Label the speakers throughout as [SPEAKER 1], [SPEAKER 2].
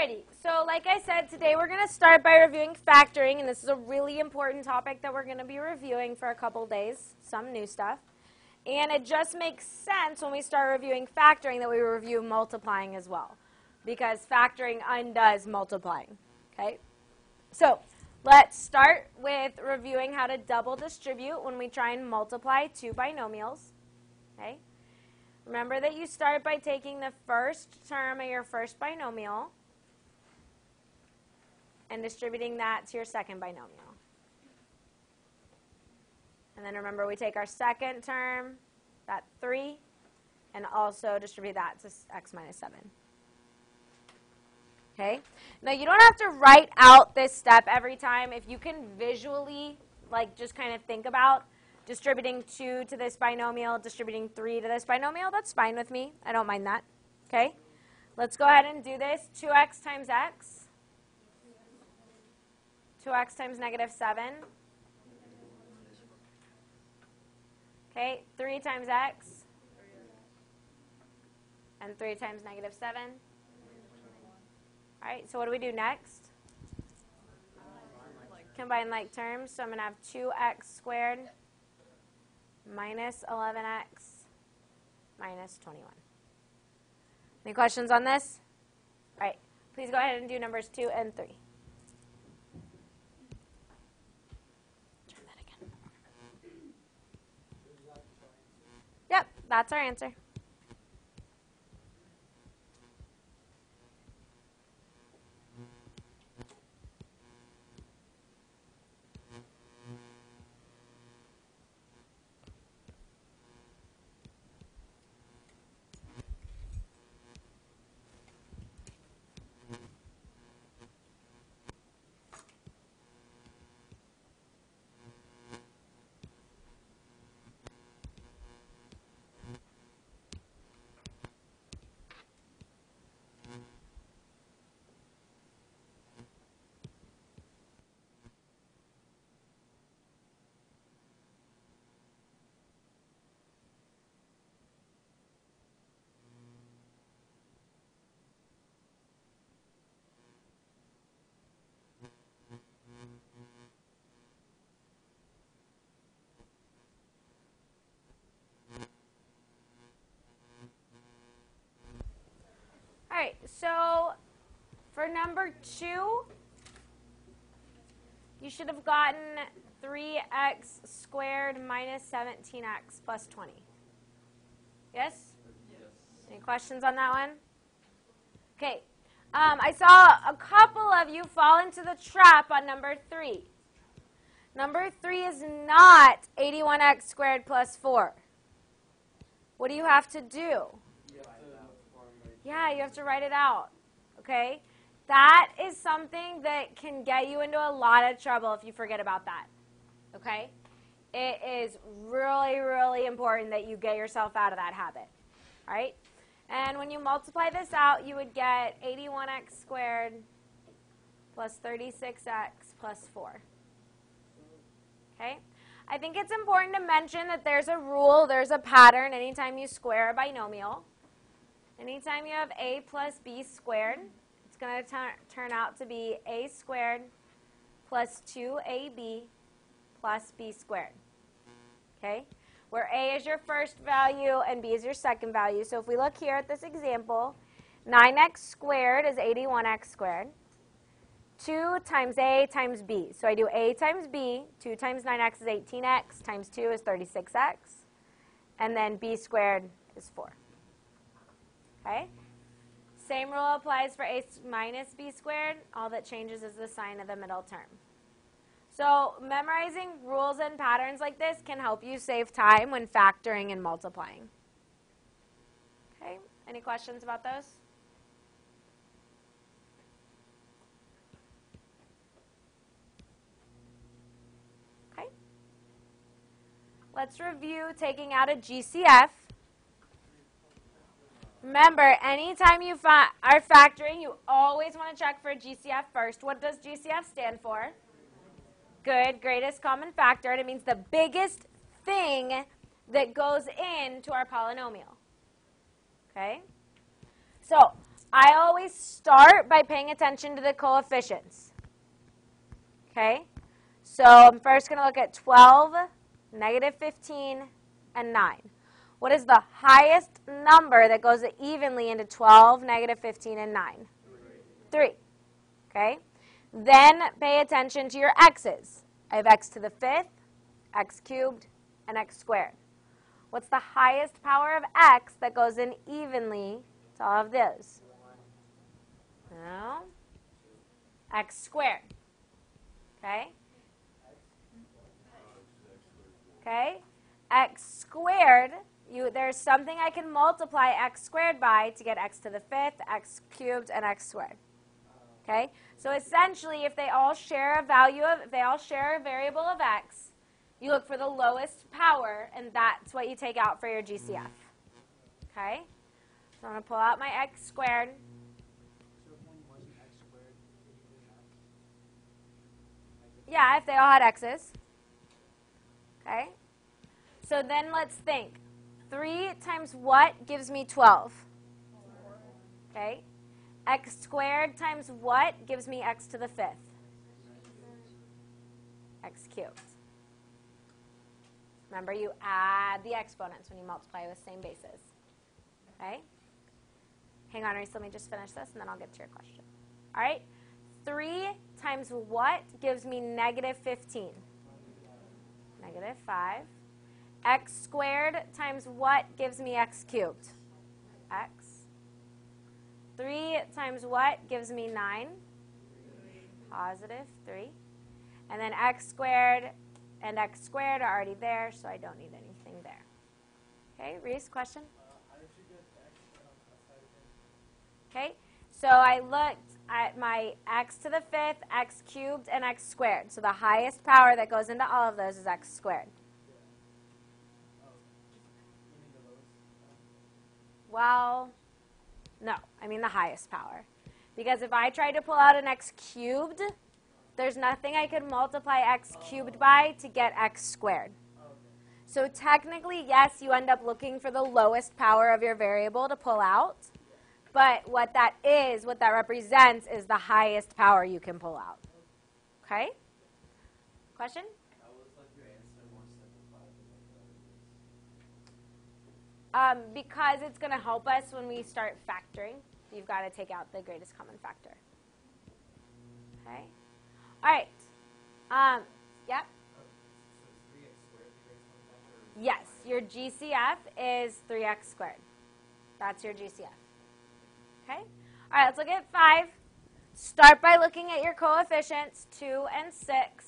[SPEAKER 1] Alrighty, so like I said, today we're going to start by reviewing factoring, and this is a really important topic that we're going to be reviewing for a couple days, some new stuff. And it just makes sense when we start reviewing factoring that we review multiplying as well, because factoring undoes multiplying, okay? So let's start with reviewing how to double distribute when we try and multiply two binomials, okay? Remember that you start by taking the first term of your first binomial and distributing that to your second binomial. And then remember, we take our second term, that 3, and also distribute that to x minus 7. Okay? Now, you don't have to write out this step every time. If you can visually, like, just kind of think about distributing 2 to this binomial, distributing 3 to this binomial, that's fine with me. I don't mind that. Okay? Let's go ahead and do this. 2x times x. 2x times negative 7. Okay, 3 times x. And 3 times negative 7. All right, so what do we do next? Combine like terms. So I'm going to have 2x squared minus 11x minus 21. Any questions on this? All right, please go ahead and do numbers 2 and 3. Yep, that's our answer. All right, so for number 2, you should have gotten 3x squared minus 17x plus 20. Yes? Yes. Any questions on that one? Okay. I saw a couple of you fall into the trap on number 3. Number 3 is not 81x squared plus 4. What do you have to do? Yeah, you have to write it out, okay? That is something that can get you into a lot of trouble if you forget about that, okay? It is really, really important that you get yourself out of that habit, all right? And when you multiply this out, you would get 81x squared plus 36x plus 4, okay? I think it's important to mention that there's a rule, there's a pattern anytime you square a binomial. Anytime you have a plus b squared, it's going to turn out to be a squared plus 2ab plus b squared, okay? Where a is your first value and b is your second value. So if we look here at this example, 9x squared is 81x squared. 2 times a times b. So I do a times b. 2 times 9x is 18x times 2 is 36x. And then b squared is 4. Okay? Same rule applies for a minus b squared. All that changes is the sign of the middle term. So memorizing rules and patterns like this can help you save time when factoring and multiplying. Okay? Any questions about those? Okay. Let's review taking out a GCF. Remember, anytime you are factoring, you always want to check for a GCF first. What does GCF stand for? Good, greatest common factor. And it means the biggest thing that goes into our polynomial. Okay? So I always start by paying attention to the coefficients. Okay? So I'm first going to look at 12, negative 15, and 9. What is the highest number that goes evenly into 12, negative 15, and 9? 3. Okay? Then pay attention to your x's. I have x to the 5th, x cubed, and x squared. What's the highest power of x that goes in evenly to all of those? No. X squared. Okay? Okay? X squared, there's something I can multiply x squared by to get x to the 5th, x cubed, and x squared. Okay? So essentially, if they all share a variable of x, you look for the lowest power, and that's what you take out for your GCF. Okay? So I'm going to pull out my x squared.
[SPEAKER 2] So if one wasn't x squared, would you do that?
[SPEAKER 1] Yeah, if they all had x's. Okay? So then let's think. 3 times what gives me 12?
[SPEAKER 2] 4.
[SPEAKER 1] Okay? X squared times what gives me x to the 5th? X cubed. Remember, you add the exponents when you multiply with same bases. Okay? Hang on, Reese, let me just finish this, and then I'll get to your question. All right? 3 times what gives me negative 15? Negative 5. X squared times what gives me x cubed? X. 3 times what gives me 9? Positive 3. And then x squared and x squared are already there, so I don't need anything there. Okay, Reese, question?
[SPEAKER 2] How did you get x outside of it?
[SPEAKER 1] Okay, so I looked at my x to the 5th, x cubed, and x squared. So the highest power that goes into all of those is x squared. Well, no, I mean the highest power. Because if I try to pull out an x cubed, there's nothing I could multiply x cubed by to get x squared. So technically, yes, you end up looking for the lowest power of your variable to pull out. But what that represents is the highest power you can pull out. Okay? Question?
[SPEAKER 2] How was your answer more simplified than
[SPEAKER 1] Because it's going to help us when we start factoring. You've got to take out the greatest common factor. Okay? All right. Yep.
[SPEAKER 2] So is 3x squared the greatest common factor?
[SPEAKER 1] Yes, your GCF is 3x squared. That's your GCF. Okay? All right, let's look at 5. Start by looking at your coefficients, 2 and 6.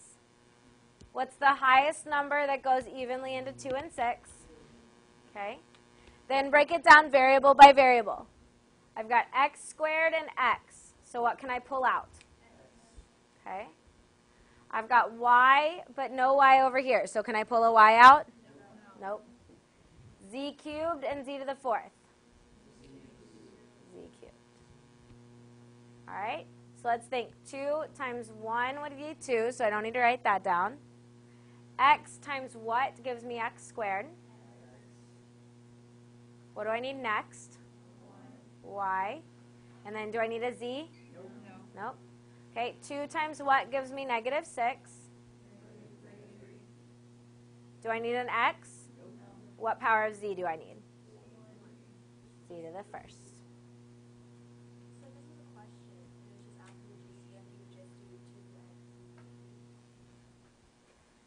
[SPEAKER 1] What's the highest number that goes evenly into 2 and 6? Okay? Then break it down variable by variable. I've got x squared and x. So what can I pull out? Okay? I've got y, but no y over here. So can I pull a y out? Nope. Z cubed and z to the 4th. Z cubed. All right? So let's think. 2 times 1 would be 2, so I don't need to write that down. X times what gives me x squared? What do I need next? Y. And then do I need a z? Nope. Okay, 2 times what gives me negative 6? Do I need an x? What power of z do I need? Z to the 1st.
[SPEAKER 3] So this was a question. It was just after the GCF, you would just do 2x.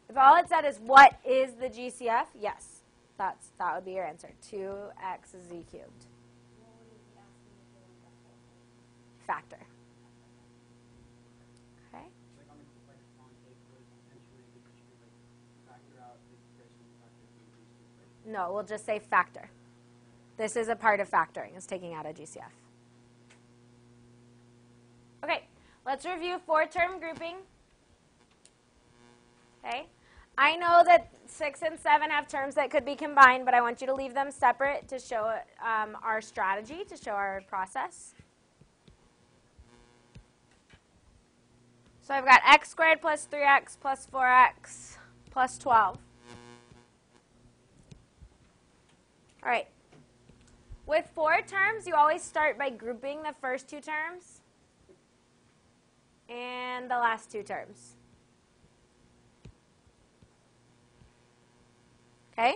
[SPEAKER 1] If all it said is what is the GCF, yes, that would be your answer. 2x is z cubed.
[SPEAKER 3] What would it be asking if it was a whole?
[SPEAKER 1] Factor. Okay.
[SPEAKER 2] Like on the take would potentially get you factor out this and factor these two.
[SPEAKER 1] No, we'll just say factor. This is a part of factoring, is taking out a GCF. Okay, let's review 4-term grouping. Okay. I know that 6 and 7 have terms that could be combined, but I want you to leave them separate to show our strategy, to show our process. So I've got x squared plus 3x plus 4x plus 12. All right. With 4 terms, you always start by grouping the first 2 terms and the last 2 terms. Okay?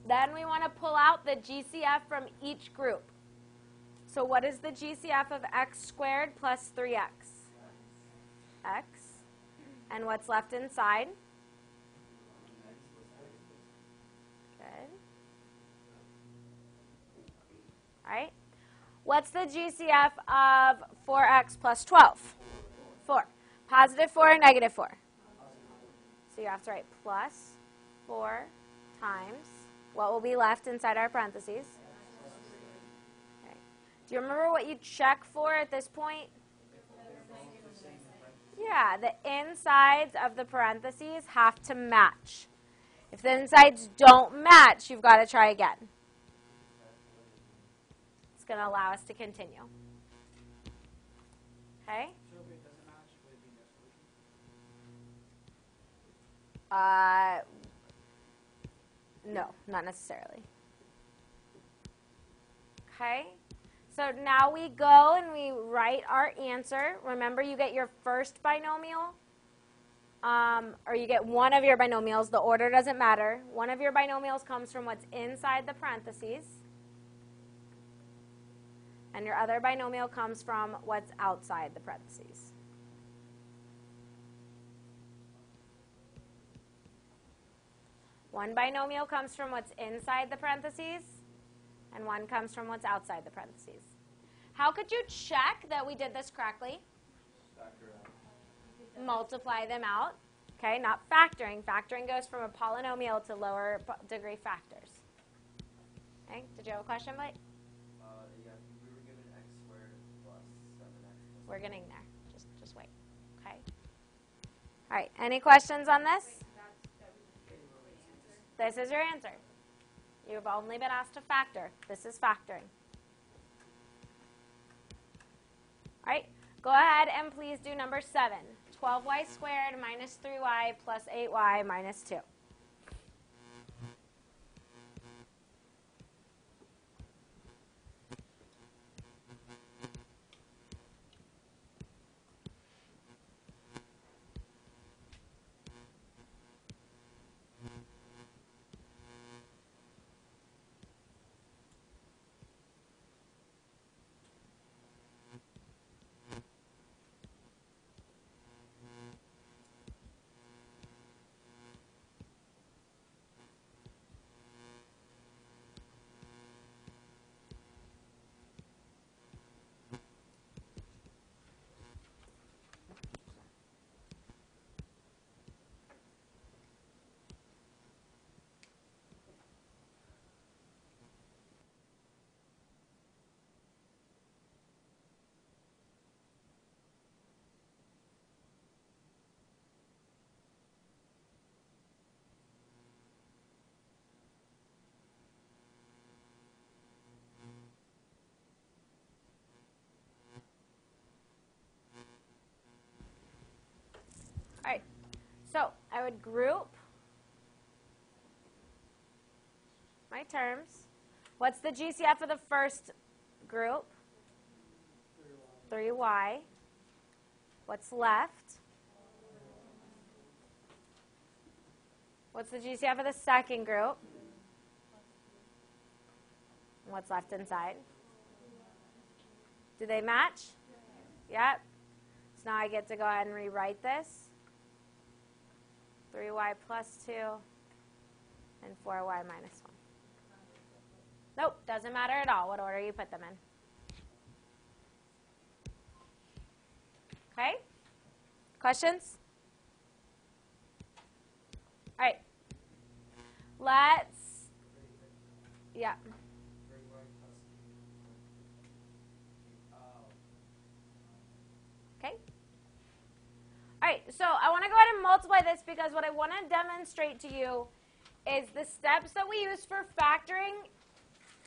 [SPEAKER 1] Then we want to pull out the GCF from each group. So what is the GCF of x squared plus 3x? X. And what's left inside? Good. All right. What's the GCF of 4x plus 12? 4. Positive 4 or negative 4? So you have to write plus 4 times what will be left inside our parentheses. Okay. Do you remember what you check for at this point? Yeah, the insides of the parentheses have to match. If the insides don't match, you've got to try again. It's going to allow us to continue. Okay?
[SPEAKER 2] So if it doesn't match, would it be no solution?
[SPEAKER 1] No, not necessarily. Okay? So now we go and we write our answer. Remember, you get your first binomial, or you get one of your binomials. The order doesn't matter. One of your binomials comes from what's inside the parentheses, and your other binomial comes from what's outside the parentheses. One binomial comes from what's inside the parentheses, and one comes from what's outside the parentheses. How could you check that we did this correctly?
[SPEAKER 2] Factor out.
[SPEAKER 1] Multiply them out. Okay, not factoring. Factoring goes from a polynomial to lower degree factors. Okay, did you have a question, Blake?
[SPEAKER 4] Yeah, we were given x squared plus 7x.
[SPEAKER 1] We're getting there. Just wait. Okay. All right, any questions on this? This is your answer. You've only been asked to factor. This is factoring. All right, go ahead and please do number 7. 12y squared minus 3y plus 8y minus 2. All right, so I would group my terms. What's the GCF of the first group? 3y. What's left? What's the GCF of the second group? What's left inside? Do they match? Yep. So now I get to go ahead and rewrite this. 3y plus 2 and 4y minus 1. Nope, doesn't matter at all what order you put them in. Okay? Questions? All right. Let's, yeah. Okay. All right, so I want to go ahead and multiply this because what I want to demonstrate to you is the steps that we use for factoring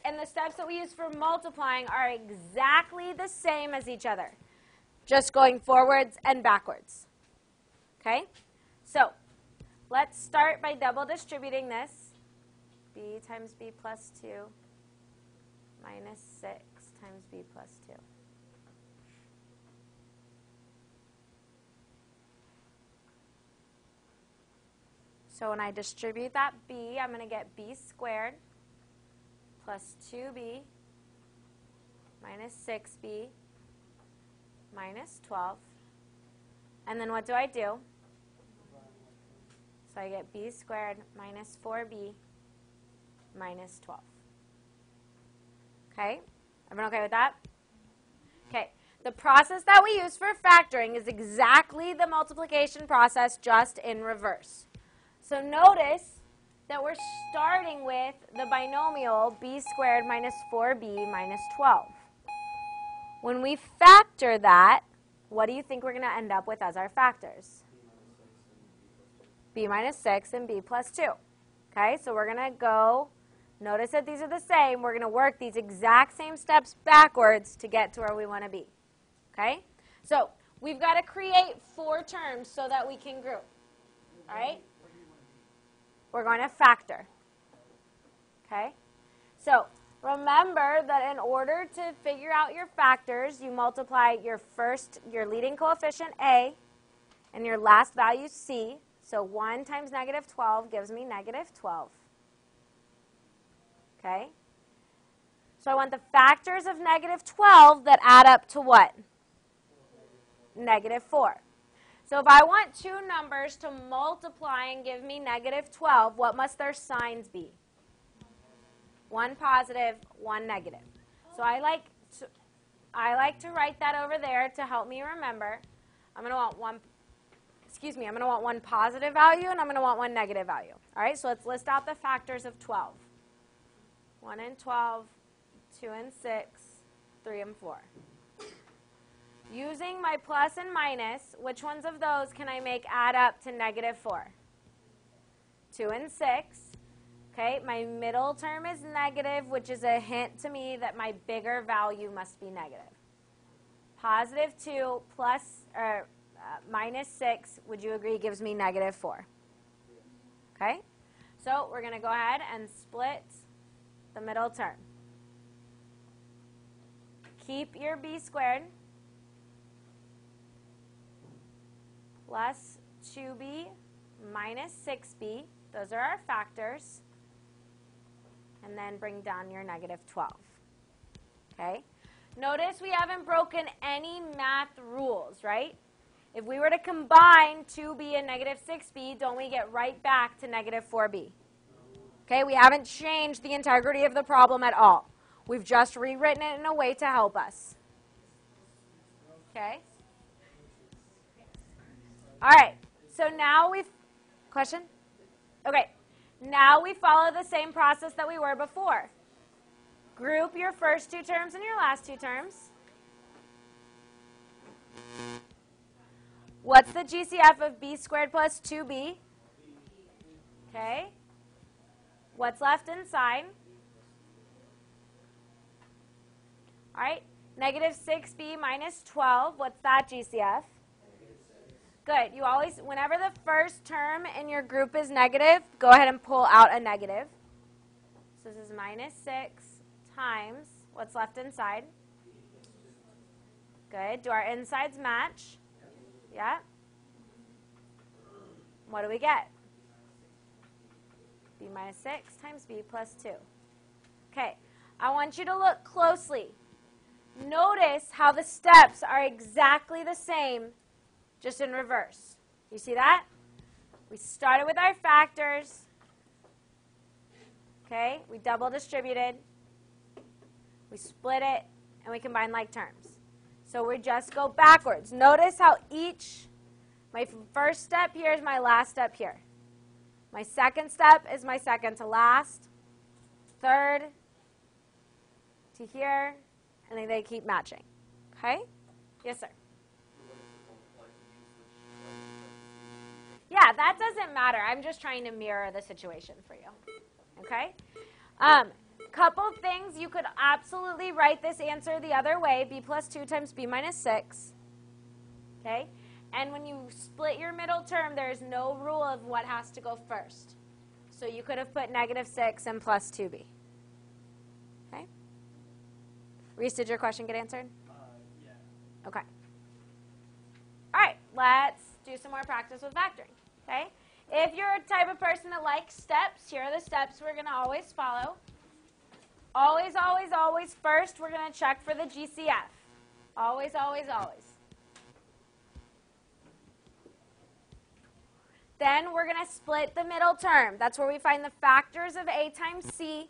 [SPEAKER 1] and the steps that we use for multiplying are exactly the same as each other, just going forwards and backwards. Okay? So let's start by double distributing this. b times b plus 2 minus 6 times b plus 2. So when I distribute that b, I'm going to get b squared plus 2b minus 6b minus 12. And then what do I do? So I get b squared minus 4b minus 12. Okay? Everyone okay with that? Okay. The process that we use for factoring is exactly the multiplication process, just in reverse. So notice that we're starting with the binomial b squared minus 4b minus 12. When we factor that, what do you think we're going to end up with as our factors? B minus 6 and b plus 2. Okay, so we're going to go, notice that these are the same. We're going to work these exact same steps backwards to get to where we want to be. Okay, so we've got to create 4 terms so that we can group. All right, we're going to factor. Okay, so remember that in order to figure out your factors, you multiply your leading coefficient a and your last value c. So 1 times negative 12 gives me negative 12. Okay? So I want the factors of negative 12 that add up to what? Negative 4. So if I want 2 numbers to multiply and give me negative 12, what must their signs be? 1 positive, 1 negative. So I like to write that over there to help me remember. I'm going to want one positive value, and I'm going to want 1 negative value. All right, so let's list out the factors of 12. 1 and 12, 2 and 6, 3 and 4. Using my plus and minus, which ones of those can I make add up to negative 4? 2 and 6. Okay, my middle term is negative, which is a hint to me that my bigger value must be negative. Positive 2 plus minus 6, would you agree, gives me negative 4? Okay, so we're going to go ahead and split the middle term. Keep your b squared plus 2b minus 6b. Those are our factors. And then bring down your negative 12. Okay? Notice we haven't broken any math rules, right? If we were to combine 2b and negative 6b, don't we get right back to negative 4b? Okay, we haven't changed the integrity of the problem at all. We've just rewritten it in a way to help us. Okay? All right, so now question? Okay, now we follow the same process that we were before. Group your first 2 terms and your last 2 terms. What's the GCF of b squared plus 2b? Okay. What's left inside? All right. Negative 6b minus 12. What's that GCF? Good. You always, whenever the first term in your group is negative, go ahead and pull out a negative. So this is minus 6 times what's left inside. Good. Do our insides match? Yeah. What do we get? B minus 6 times b plus 2. Okay. I want you to look closely. Notice how the steps are exactly the same, just in reverse. You see that? We started with our factors. Okay, we double distributed. We split it, and we combine like terms. So we just go backwards. Notice how my first step here is my last step here. My second step is my second to last. Third to here, and then they keep matching. Okay? Yes, sir. Yeah, that doesn't matter. I'm just trying to mirror the situation for you. Okay? Couple things. You could absolutely write this answer the other way, b plus 2 times b minus 6. Okay? And when you split your middle term, there's no rule of what has to go first. So you could have put -6 and plus 2b. Okay? Reese, did your question get answered?
[SPEAKER 2] Yeah.
[SPEAKER 1] Okay. All right, let's do some more practice with factoring. Okay? If you're a type of person that likes steps, here are the steps we're going to always follow. Always, always, always, first we're going to check for the GCF. Always, always, always. Then we're going to split the middle term. That's where we find the factors of A times C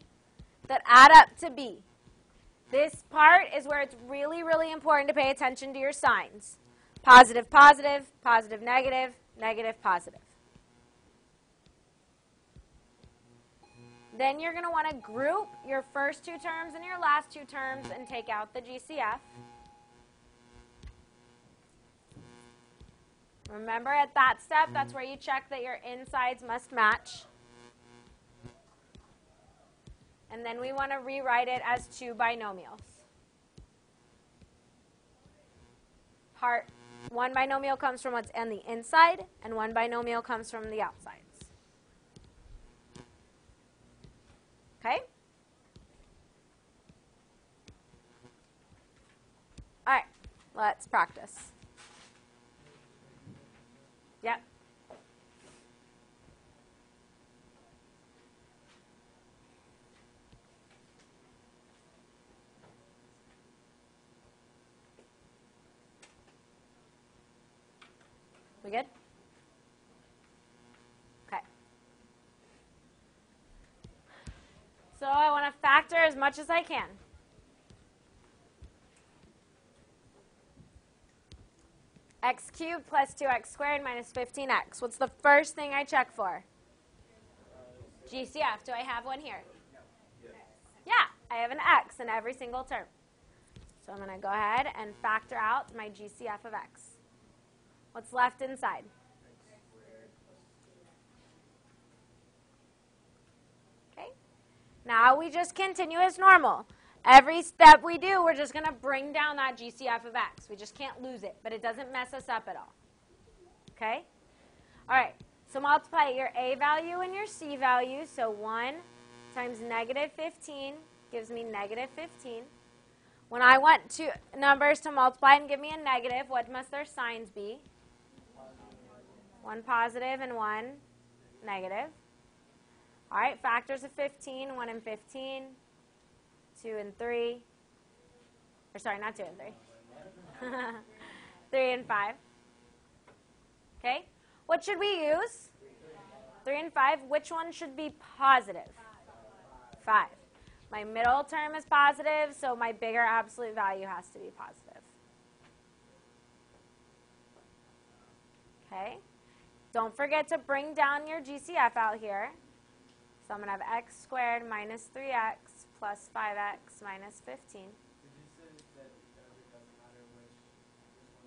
[SPEAKER 1] that add up to B. This part is where it's really, really important to pay attention to your signs. Positive, positive, positive, negative, negative, positive. Then you're going to want to group your first two terms and your last two terms and take out the GCF. Remember, at that step, that's where you check that your insides must match. And then we want to rewrite it as two binomials. One binomial comes from what's on the inside, and one binomial comes from the outsides. Okay? All right, let's practice. Yep. We good? Okay. So I want to factor as much as I can. X cubed plus 2x squared minus 15x. What's the first thing I check for? GCF. Do I have one here? Yeah, I have an x in every single term. So I'm going to go ahead and factor out my GCF of x. What's left inside? Okay. Now we just continue as normal. Every step we do, we're just going to bring down that GCF of x. We just can't lose it, but it doesn't mess us up at all. Okay? All right. So multiply your a value and your c value. So 1 times -15 gives me -15. When I want two numbers to multiply and give me a negative, what must their signs be? One positive and one negative. All right, factors of 15, 1 and 15, 2 and 3. Or sorry, not 2 and 3. 3 and 5. Okay, what should we use? 3 and 5. Which one should be positive? 5. My middle term is positive, so my bigger absolute value has to be positive. Okay. Don't forget to bring down your GCF out here. So I'm going to have x squared minus 3x plus 5x minus 15.
[SPEAKER 2] Did you say that it doesn't matter which one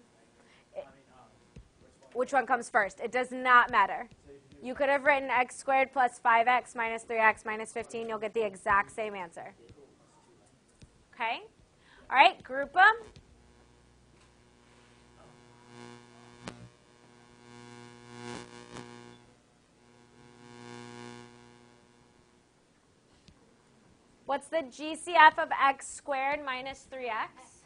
[SPEAKER 2] is
[SPEAKER 1] Which one comes first? It does not matter. You could have written x squared plus 5x minus 3x minus 15. You'll get the exact same answer. Okay? All right, group them. What's the GCF of x squared minus 3x?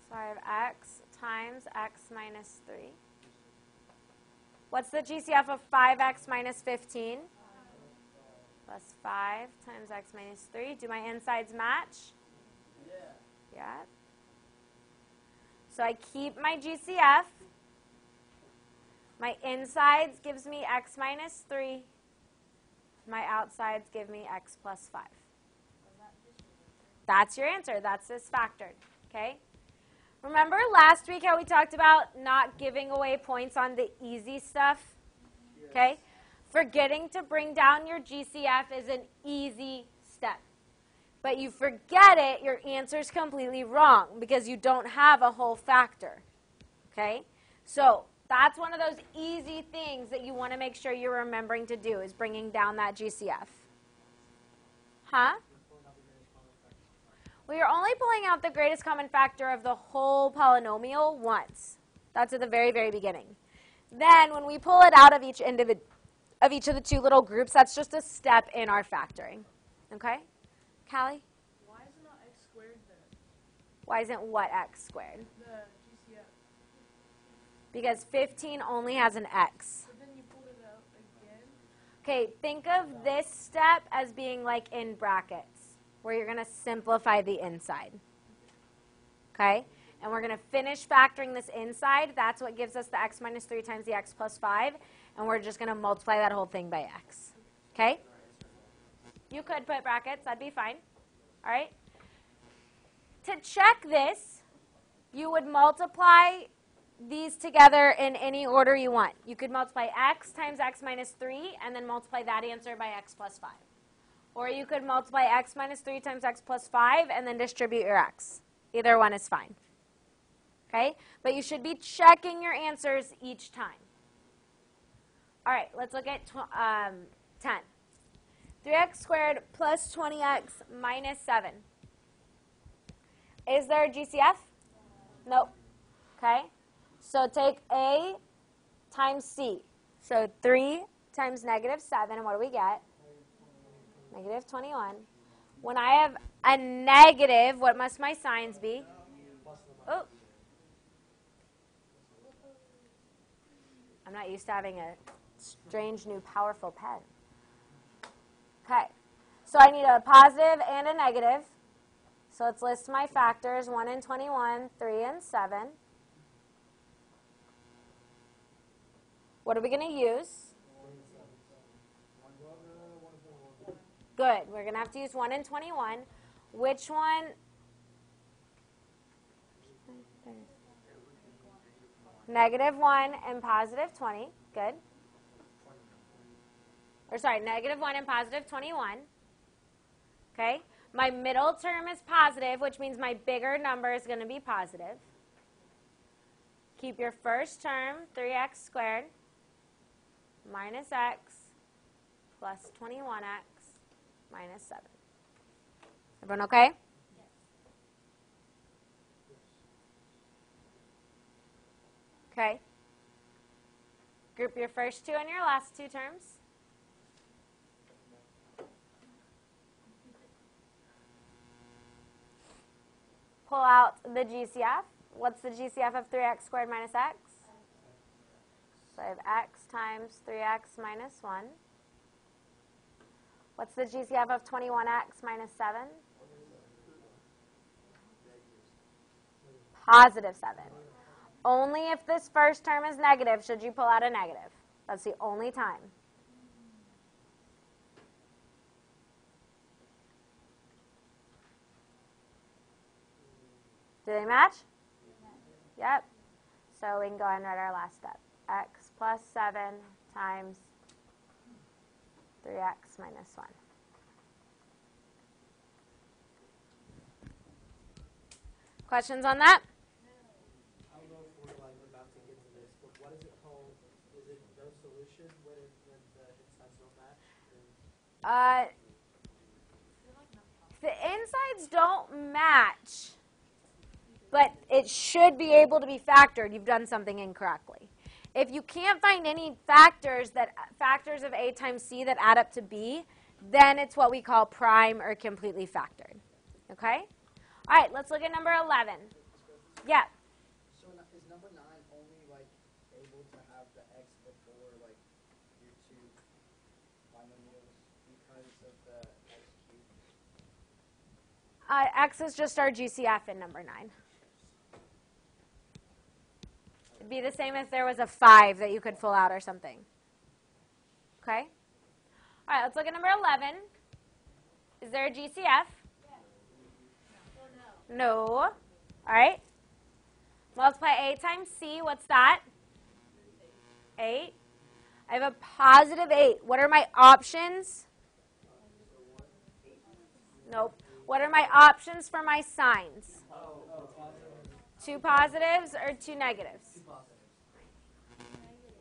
[SPEAKER 1] So I have x times x minus 3. What's the GCF of 5x minus 15? Plus 5 times x minus 3. Do my insides match? Yeah. So I keep my GCF. My insides gives me x minus 3. My outsides give me x plus 5. That's your answer. That's this factored. Okay? Remember last week how we talked about not giving away points on the easy stuff? Okay? Forgetting to bring down your GCF is an easy step. But you forget it, your answer's completely wrong because you don't have a whole factor. Okay? So that's one of those easy things that you want to make sure you're remembering to do is bringing down that GCF. Huh? Well, you're only pulling out the greatest common factor of the whole polynomial once. That's at the very, very beginning. Then when we pull it out of each of each of the two little groups. That's just a step in our factoring. Okay? Callie?
[SPEAKER 5] Why is it not x squared then?
[SPEAKER 1] Why isn't what x squared?
[SPEAKER 5] The GCF.
[SPEAKER 1] Because 15 only has an x.
[SPEAKER 5] But then you pulled it out again.
[SPEAKER 1] Okay, think of this step as being like in brackets, where you're going to simplify the inside. Okay? And we're going to finish factoring this inside. That's what gives us the x minus 3 times the x plus 5. And we're just going to multiply that whole thing by x. Okay? You could put brackets. That'd be fine. All right? To check this, you would multiply these together in any order you want. You could multiply x times x minus 3 and then multiply that answer by x plus 5. Or you could multiply x minus 3 times x plus 5 and then distribute your x. Either one is fine. Okay? But you should be checking your answers each time. All right, let's look at 10. 3x squared plus 20x minus 7. Is there a GCF? Nope. Okay? So take A times C. So 3 times negative 7, and what do we get? Negative 21. When I have a negative, what must my signs be? Oh. I'm not used to having a strange new powerful pen. Okay. So I need a positive and a negative. So let's list my factors, 1 and 21, 3 and 7. What are we going to use? Good. We're going to have to use 1 and 21. Which one? Negative 1 and positive 20. Good. Or sorry, negative 1 and positive 21. Okay. My middle term is positive, which means my bigger number is going to be positive. Keep your first term, 3x squared minus x plus 21x minus 7. Everyone okay?
[SPEAKER 3] Yes.
[SPEAKER 1] Okay. Group your first two and your last two terms. Pull out the GCF. What's the GCF of 3x squared minus x? So I have x times 3x minus 1. What's the GCF of 21x minus 7? Positive 7. Only if this first term is negative should you pull out a negative. That's the only time. Do they match? Yep. So we can go ahead and write our last step. X plus 7 times 3x minus 1. Questions on that?
[SPEAKER 2] I don't know if we're like about to get to this, but what is it called? Is it no solution when the insides don't match?
[SPEAKER 1] The insides don't match, but it should be able to be factored. You've done something incorrectly. If you can't find any factors of A times C that add up to B, then it's what we call prime or completely factored. Okay? All right, let's look at number 11. Yeah.
[SPEAKER 6] So is number 9 only like able to have the x before like your two binomials because of the x cubed?
[SPEAKER 1] X is just our GCF in number 9. It'd be the same if there was a 5 that you could pull out or something. Okay? All right, let's look at number 11. Is there a GCF? No. All right. Multiply A times C. What's that? 8. I have a positive 8. What are my options? Nope. What are my options for my signs? Two positives or two negatives?
[SPEAKER 2] Two positives.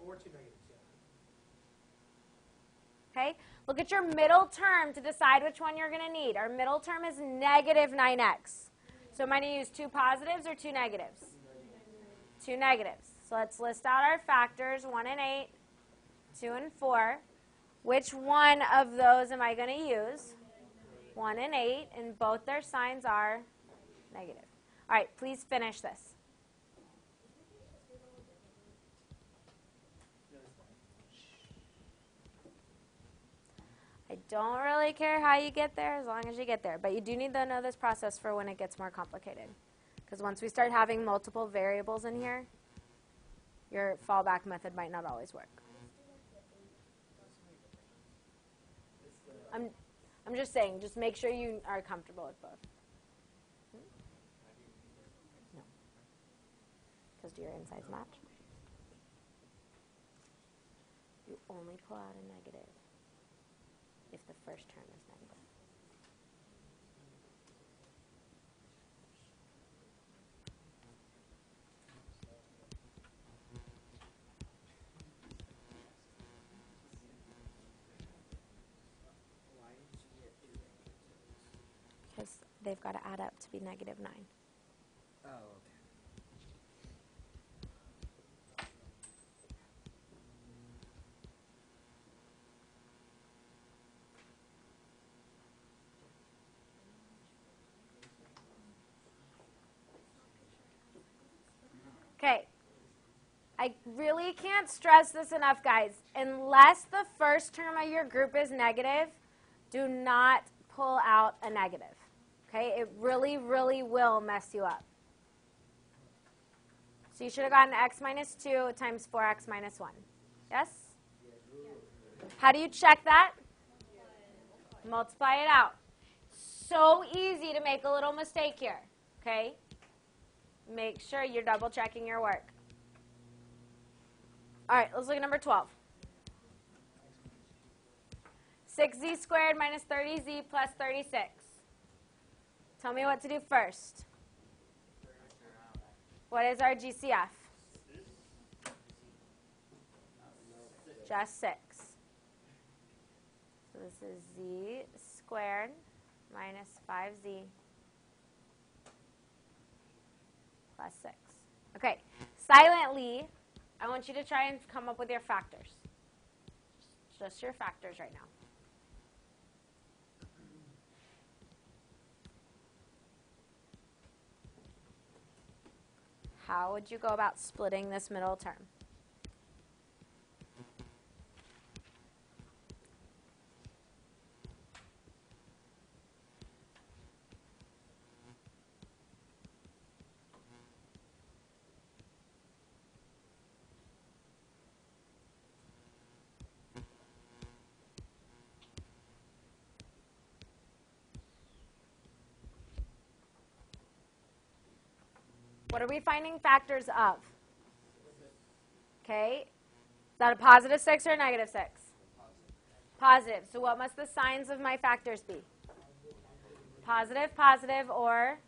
[SPEAKER 2] Or two negatives, yeah.
[SPEAKER 1] Okay? Look at your middle term to decide which one you're going to need. Our middle term is negative 9x. So am I going to use two positives or two negatives? Two negatives. So let's list out our factors, 1 and 8, 2 and 4. Which one of those am I going to use? 1 and 8, and both their signs are negative. All right, please finish this. I don't really care how you get there as long as you get there. But you do need to know this process for when it gets more complicated. Because once we start having multiple variables in here, your fallback method might not always work. I'm just saying, just make sure you are comfortable with both. No. Because do your insides match? You only pull out a negative if the first term is negative. Because they've got to add up to be negative 9.
[SPEAKER 6] Oh, okay.
[SPEAKER 1] Okay. I really can't stress this enough, guys. Unless the first term of your group is negative, do not pull out a negative. Okay? It really, really will mess you up. So you should have gotten x minus 2 times 4x minus 1. Yes? How do you check that? Multiply it out. So easy to make a little mistake here. Okay? Make sure you're double checking your work. All right, let's look at number 12. 6z squared minus 30z plus 36. Tell me what to do first. What is our GCF? Just 6. So this is z squared minus 5z plus 6. Okay, silently, I want you to try and come up with your factors. Just your factors right now. How would you go about splitting this middle term? What are we finding factors of? Okay. Is that a positive 6 or a negative 6? Positive. So what must the signs of my factors be? Positive, positive, or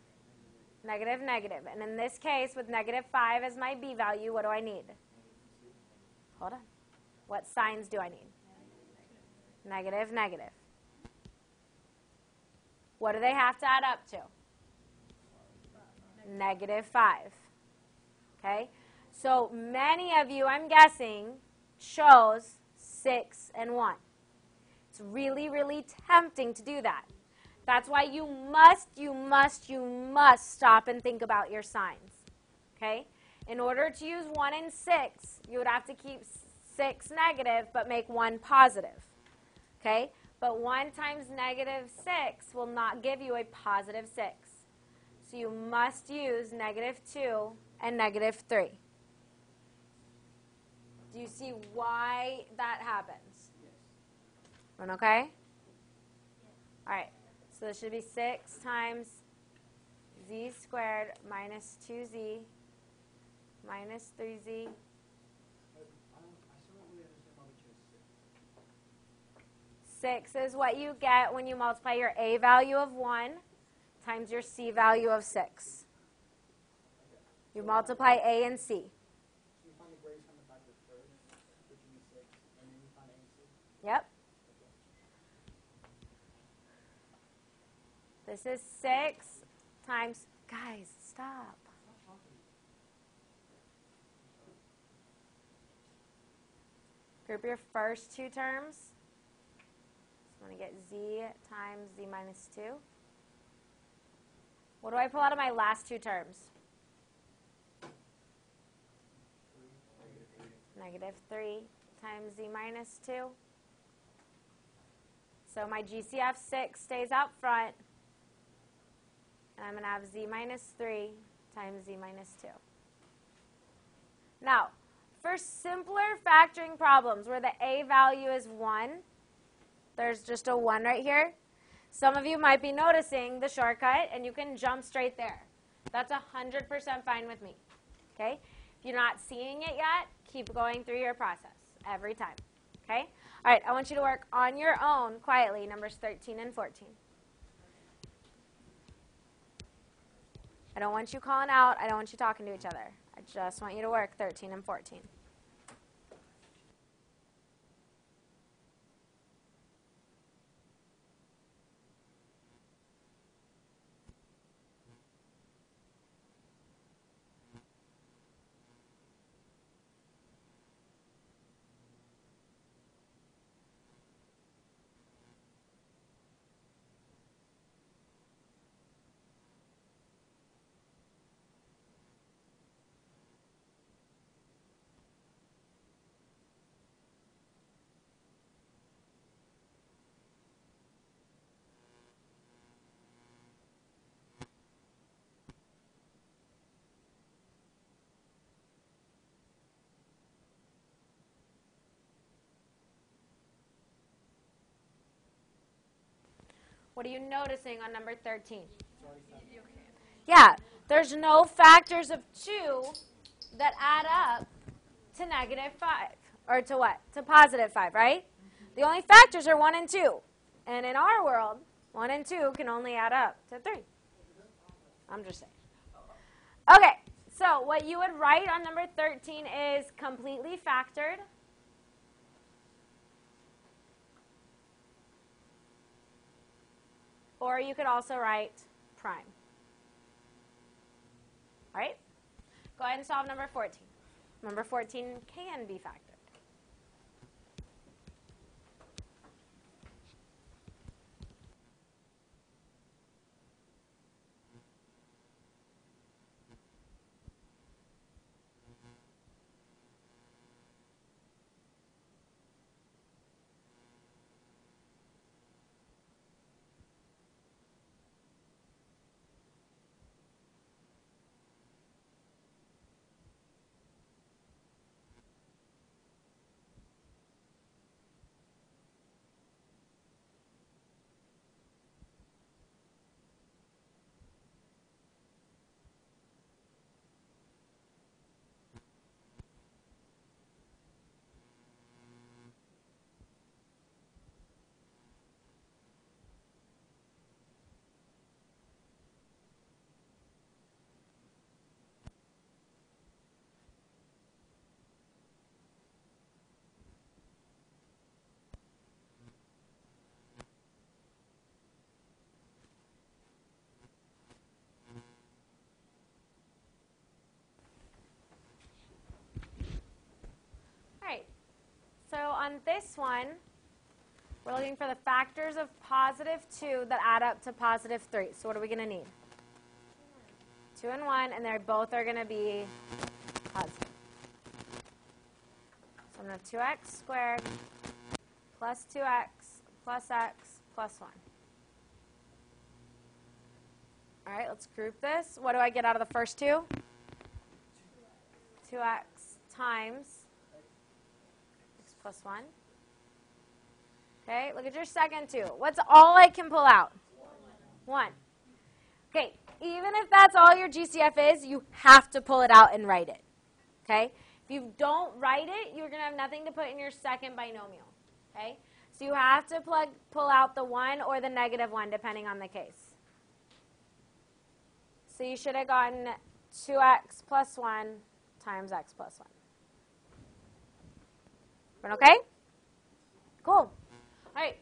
[SPEAKER 1] negative, negative. And in this case, with negative 5 as my b value, what do I need? Hold on. What signs do I need? Negative, negative. What do they have to add up to? Negative 5. Okay? So many of you, I'm guessing, chose 6 and 1. It's really, really tempting to do that. That's why you must stop and think about your signs. Okay? In order to use 1 and 6, you would have to keep 6 negative but make 1 positive. Okay? But 1 times negative 6 will not give you a positive 6. So you must use negative 2 and negative 3. Do you see why that happens? Yes. Okay? Yes. All right. So this should be 6 times z squared minus 2z minus 3z.
[SPEAKER 6] I still don't really understand why we chose 6.
[SPEAKER 1] 6 is what you get when you multiply your a value of 1 times your c value of 6. You multiply a and c.
[SPEAKER 6] So you find the greatest common factor first, which would be 6, and then you find a and c?
[SPEAKER 1] Yep. This is 6 times, guys, stop. Group your first 2 terms I'm going to get z times z minus 2. What do I pull out of my last two terms? Negative 3 times z minus 2. So my GCF 6 stays out front. And I'm going to have z minus 3 times z minus 2. Now, for simpler factoring problems where the a value is 1, there's just a 1 right here. Some of you might be noticing the shortcut, and you can jump straight there. That's 100% fine with me. Okay? If you're not seeing it yet, keep going through your process every time. Okay? All right, I want you to work on your own quietly, numbers 13 and 14. I don't want you calling out. I don't want you talking to each other. I just want you to work 13 and 14. What are you noticing on number 13? Yeah, there's no factors of 2 that add up to negative 5. Or to what? To positive 5, right? The only factors are 1 and 2. And in our world, 1 and 2 can only add up to 3. I'm just saying. Okay, so what you would write on number 13 is completely factored. Or you could also write prime. All right? Go ahead and solve number 14. Number 14 can be factored. So on this one, we're looking for the factors of positive 2 that add up to positive 3. So what are we going to need? 2 and 1, and they both are going to be positive. So I'm going to have 2x squared plus 2x plus x plus 1. All right, let's group this. What do I get out of the first two? 2x times x plus 1. Okay, look at your second 2. What's all I can pull out? 1. Okay, even if that's all your GCF is, you have to pull it out and write it. Okay? If you don't write it, you're going to have nothing to put in your second binomial. Okay? So you have to pull out the 1 or the negative 1, depending on the case. So you should have gotten 2x plus 1 times x plus 1. Okay? Cool. All right.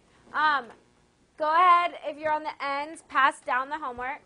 [SPEAKER 1] Go ahead, if you're on the ends, pass down the homework.